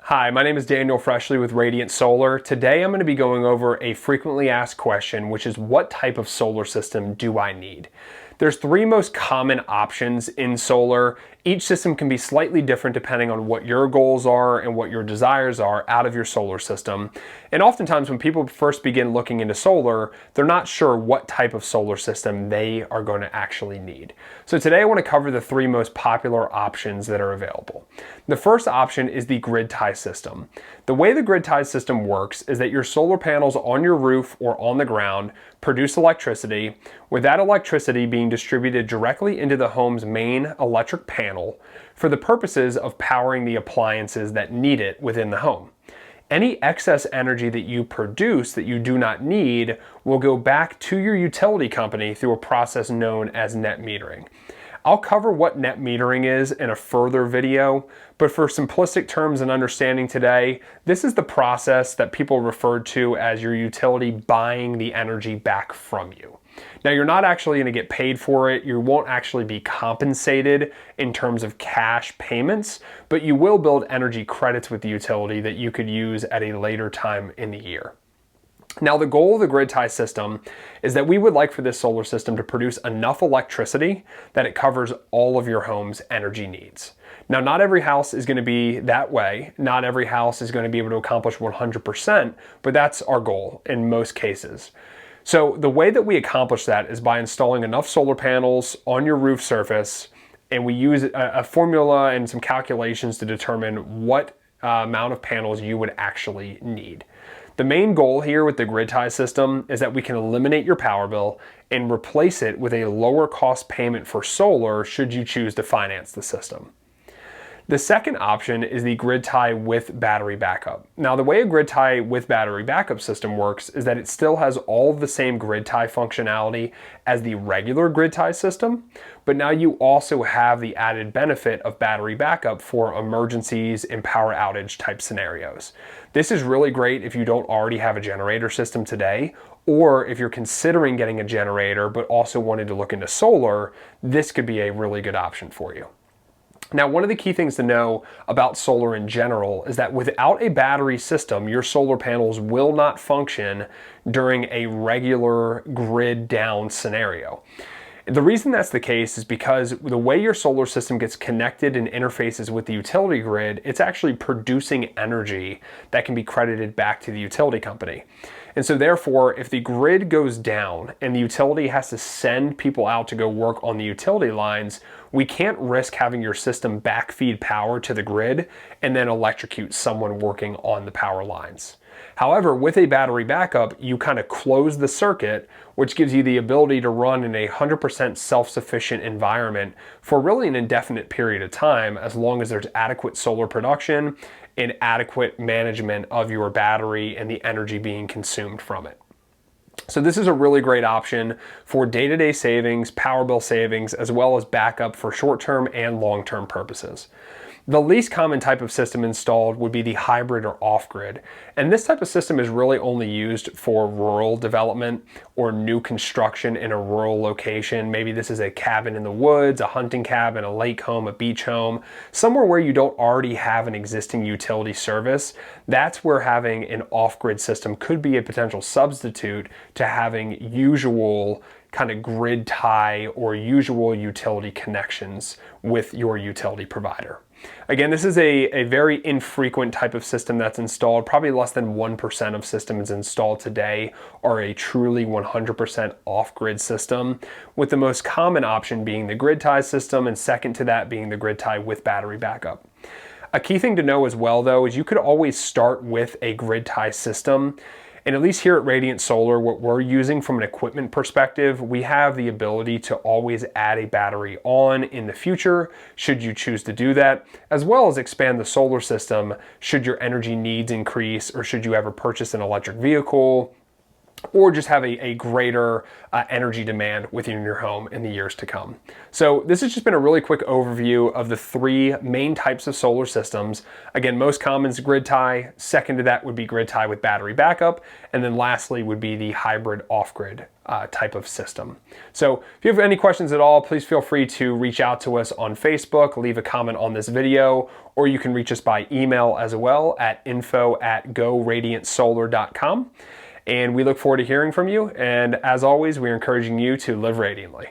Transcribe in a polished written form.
Hi, my name is Daniel Freshley with Radiant Solar. Today I'm going to be going over a frequently asked question, which is what type of solar system do I need? There's three most common options in solar. Each system can be slightly different depending on what your goals are and what your desires are out of your solar system. And oftentimes when people first begin looking into solar, they're not sure what type of solar system they are going to actually need. So today I want to cover the three most popular options that are available. The first option is the GridTie system. The way the GridTie system works is that your solar panels on your roof or on the ground produce electricity, with that electricity being distributed directly into the home's main electric panel for the purposes of powering the appliances that need it within the home. Any excess energy that you produce that you do not need will go back to your utility company through a process known as net metering. I'll cover what net metering is in a further video, but for simplistic terms and understanding today, this is the process that people refer to as your utility buying the energy back from you. Now, you're not actually going to get paid for it. You won't actually be compensated in terms of cash payments, but you will build energy credits with the utility that you could use at a later time in the year. Now, the goal of the GridTie system is that we would like for this solar system to produce enough electricity that it covers all of your home's energy needs. Now, not every house is going to be that way. Not every house is going to be able to accomplish 100%, but that's our goal in most cases. So the way that we accomplish that is by installing enough solar panels on your roof surface, and we use a formula and some calculations to determine what amount of panels you would actually need. The main goal here with the GridTie system is that we can eliminate your power bill and replace it with a lower cost payment for solar should you choose to finance the system. The second option is the GridTie with battery backup. Now, the way a GridTie with battery backup system works is that it still has all of the same GridTie functionality as the regular GridTie system, but now you also have the added benefit of battery backup for emergencies and power outage type scenarios. This is really great if you don't already have a generator system today, or if you're considering getting a generator but also wanted to look into solar, this could be a really good option for you. Now, one of the key things to know about solar in general is that without a battery system, your solar panels will not function during a regular grid down scenario. The reason that's the case is because the way your solar system gets connected and interfaces with the utility grid, it's actually producing energy that can be credited back to the utility company. And so therefore, if the grid goes down and the utility has to send people out to go work on the utility lines, we can't risk having your system backfeed power to the grid and then electrocute someone working on the power lines. However, with a battery backup, you kind of close the circuit, which gives you the ability to run in a 100% self-sufficient environment for really an indefinite period of time, as long as there's adequate solar production and adequate management of your battery and the energy being consumed from it. So this is a really great option for day-to-day savings, power bill savings, as well as backup for short-term and long-term purposes. The least common type of system installed would be the hybrid or off-grid. And this type of system is really only used for rural development or new construction in a rural location. Maybe this is a cabin in the woods, a hunting cabin, a lake home, a beach home, somewhere where you don't already have an existing utility service. That's where having an off-grid system could be a potential substitute to having usual kind of grid tie or usual utility connections with your utility provider. Again, this is a very infrequent type of system that's installed. Probably less than 1% of systems installed today are a truly 100% off-grid system, with the most common option being the GridTie system, and second to that being the GridTie with battery backup. A key thing to know as well, though, is you could always start with a GridTie system. And at least here at Radiant Solar, what we're using from an equipment perspective, we have the ability to always add a battery on in the future, should you choose to do that, as well as expand the solar system should your energy needs increase or should you ever purchase an electric vehicle or just have a greater energy demand within your home in the years to come. So this has just been a really quick overview of the three main types of solar systems. Again, most common is GridTie. Second to that would be GridTie with battery backup. And then lastly would be the hybrid off-grid type of system. So if you have any questions at all, please feel free to reach out to us on Facebook, leave a comment on this video, or you can reach us by email as well at info@goradiantsolar.com. And we look forward to hearing from you. And as always, we're encouraging you to live radiantly.